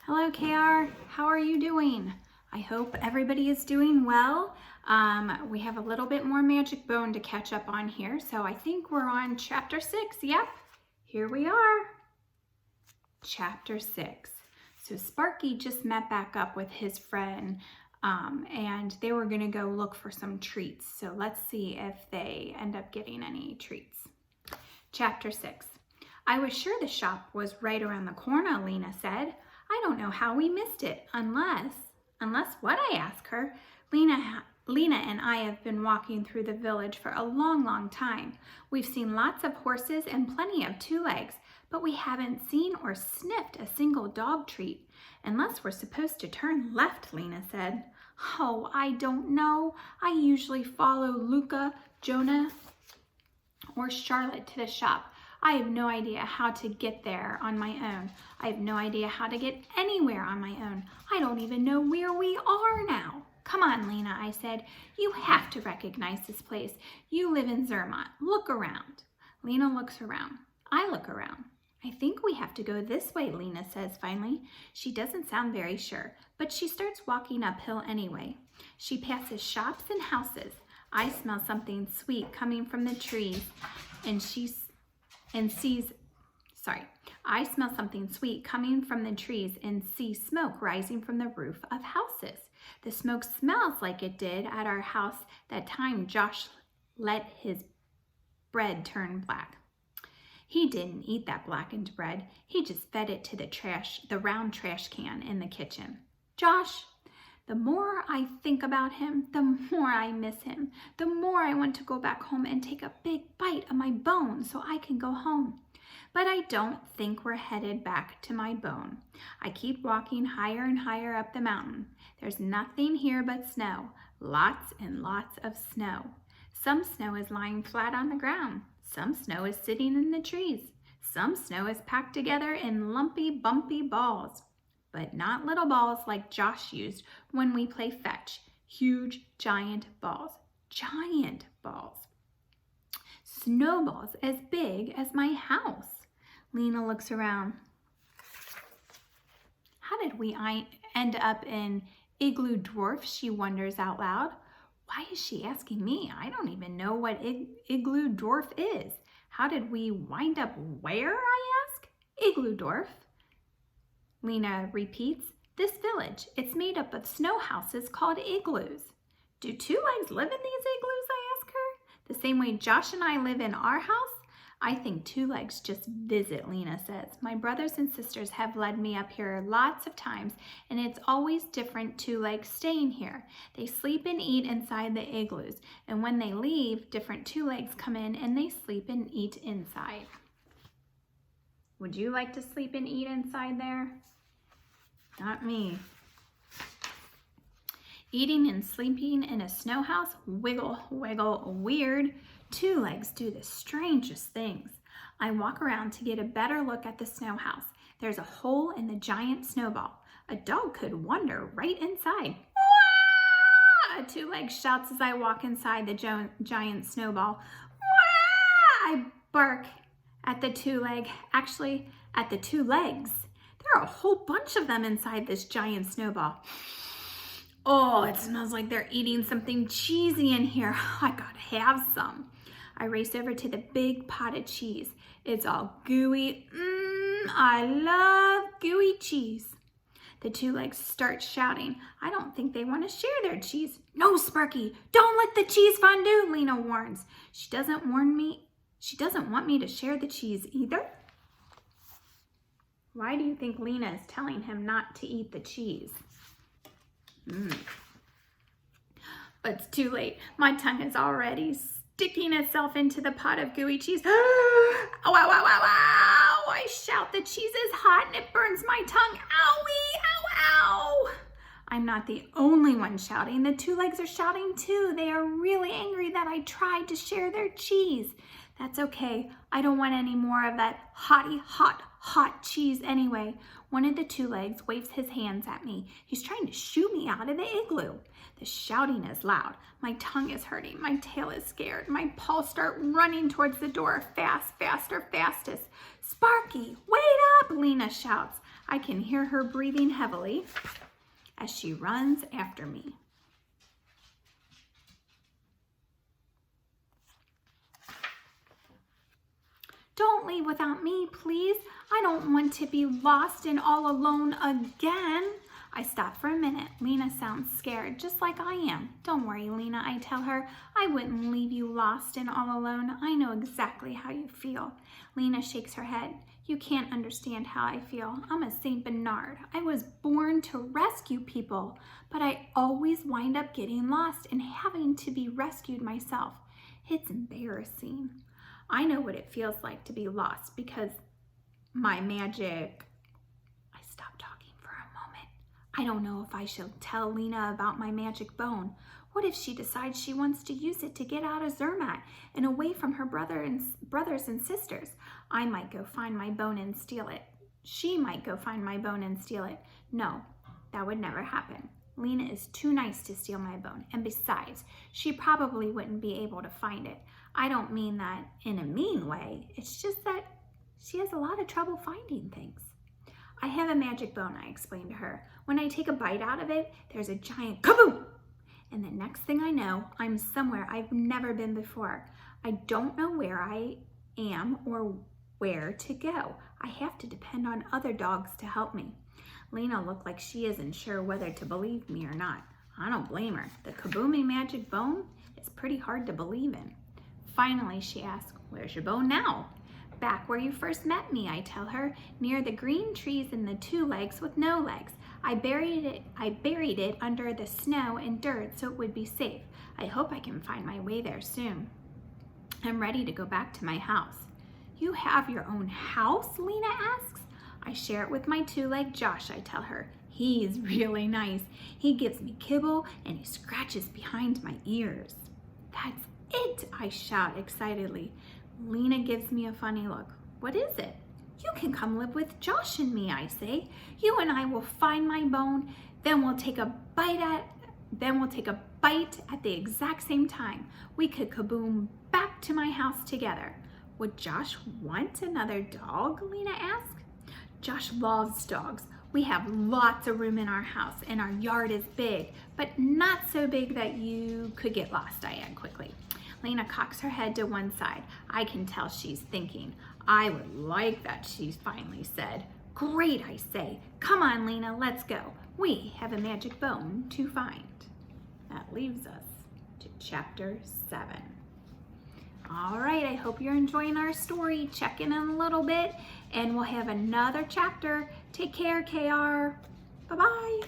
Hello, KR. How are you doing? I hope everybody is doing well. We have a little bit more Magic Bone to catch up on here, so I think we're on chapter 6. Yep, here we are. Chapter 6. So Sparky just met back up with his friend, and they were going to go look for some treats. So let's see if they end up getting any treats. Chapter 6. I was sure the shop was right around the corner, Lena said. I don't know how we missed it, unless what, I asked her. Lena and I have been walking through the village for a long time. We've seen lots of horses and plenty of two legs, but we haven't seen or sniffed a single dog treat. Unless we're supposed to turn left, Lena said. Oh, I don't know. I usually follow Luca, Jonah, or Charlotte to the shop. I have no idea how to get there on my own. I have no idea how to get anywhere on my own. I don't even know where we are now. Come on, Lena, I said. You have to recognize this place. You live in Zermatt. Look around. Lena looks around. I look around. I think we have to go this way, Lena says finally. She doesn't sound very sure, but she starts walking uphill anyway. She passes shops and houses. I smell something sweet coming from the trees, I smell something sweet coming from the trees and see smoke rising from the roof of houses. The smoke smells like it did at our house that time Josh let his bread turn black. He didn't eat that blackened bread. He just fed it to the round trash can in the kitchen. Josh, the more I think about him, the more I miss him. The more I want to go back home and take a big bite of my bone so I can go home. But I don't think we're headed back to my bone. I keep walking higher and higher up the mountain. There's nothing here but snow. Lots and lots of snow. Some snow is lying flat on the ground. Some snow is sitting in the trees. Some snow is packed together in lumpy, bumpy balls. But not little balls like Josh used when we play fetch. Huge, giant balls. Giant balls. Snowballs as big as my house. Lena looks around. How did we end up in Igloo Dwarf, she wonders out loud. Why is she asking me? I don't even know what Igloo Dwarf is. How did we wind up where, I ask? Igloo Dwarf. Lena repeats, this village, it's made up of snow houses called igloos. Do two legs live in these igloos, I ask her? The same way Josh and I live in our house? I think two legs just visit, Lena says. My brothers and sisters have led me up here lots of times, and it's always different two legs staying here. They sleep and eat inside the igloos, and when they leave, different two legs come in and they sleep and eat inside. Would you like to sleep and eat inside there? Not me. Eating and sleeping in a snow house? Wiggle, wiggle, weird. Two legs do the strangest things. I walk around to get a better look at the snow house. There's a hole in the giant snowball. A dog could wander right inside. Wah! A two-leg shouts as I walk inside the giant snowball. Wah! I bark at the two-leg, actually at the two legs. There are a whole bunch of them inside this giant snowball. Oh, it smells like they're eating something cheesy in here. I gotta have some. I race over to the big pot of cheese. It's all gooey. I love gooey cheese. The two legs start shouting. I don't think they want to share their cheese. No, Sparky, don't let the cheese fondue, Lena warns. She doesn't want me to share the cheese either. Why do you think Lena is telling him not to eat the cheese? But it's too late. My tongue is already sticking itself into the pot of gooey cheese. Ow, ow, ow, ow, ow! I shout, the cheese is hot and it burns my tongue. Owie, ow, ow! I'm not the only one shouting. The two legs are shouting too. They are really angry that I tried to share their cheese. That's okay. I don't want any more of that hot cheese anyway. One of the two legs waves his hands at me. He's trying to shoo me out of the igloo. The shouting is loud. My tongue is hurting. My tail is scared. My paws start running towards the door. Fast, faster, fastest. Sparky, wait up, Lena shouts. I can hear her breathing heavily as she runs after me. Don't leave without me, please. I don't want to be lost and all alone again. I stop for a minute. Lena sounds scared, just like I am. Don't worry, Lena, I tell her. I wouldn't leave you lost and all alone. I know exactly how you feel. Lena shakes her head. You can't understand how I feel. I'm a St. Bernard. I was born to rescue people, but I always wind up getting lost and having to be rescued myself. It's embarrassing. I know what it feels like to be lost because my magic... I stopped talking for a moment. I don't know if I should tell Lena about my magic bone. What if she decides she wants to use it to get out of Zermatt and away from her brothers and sisters? I might go find my bone and steal it. She might go find my bone and steal it. No, that would never happen. Lena is too nice to steal my bone, and besides, she probably wouldn't be able to find it. I don't mean that in a mean way. It's just that she has a lot of trouble finding things. I have a magic bone, I explained to her. When I take a bite out of it, there's a giant kaboom! And the next thing I know, I'm somewhere I've never been before. I don't know where I am or where to go. I have to depend on other dogs to help me. Lena looked like she isn't sure whether to believe me or not. I don't blame her. The kabooming magic bone is pretty hard to believe in. Finally, she asked, where's your bone now? Back where you first met me, I tell her, near the green trees and the 2 legs with no legs. I buried it under the snow and dirt so it would be safe. I hope I can find my way there soon. I'm ready to go back to my house. You have your own house? Lena asks. I share it with my 2-leg Josh, I tell her. He's really nice. He gives me kibble and he scratches behind my ears. That's it, I shout excitedly. Lena gives me a funny look. What is it? You can come live with Josh and me, I say. You and I will find my bone, then we'll take a bite at the exact same time. We could kaboom back to my house together. Would Josh want another dog? Lena asked. Josh loves dogs. We have lots of room in our house and our yard is big, but not so big that you could get lost, I add quickly. Lena cocks her head to one side. I can tell she's thinking. I would like that, she finally said. Great, I say. Come on, Lena, let's go. We have a magic bone to find. That leaves us to chapter 7. All right, I hope you're enjoying our story. Check in a little bit and we'll have another chapter. Take care, KR. Bye-bye.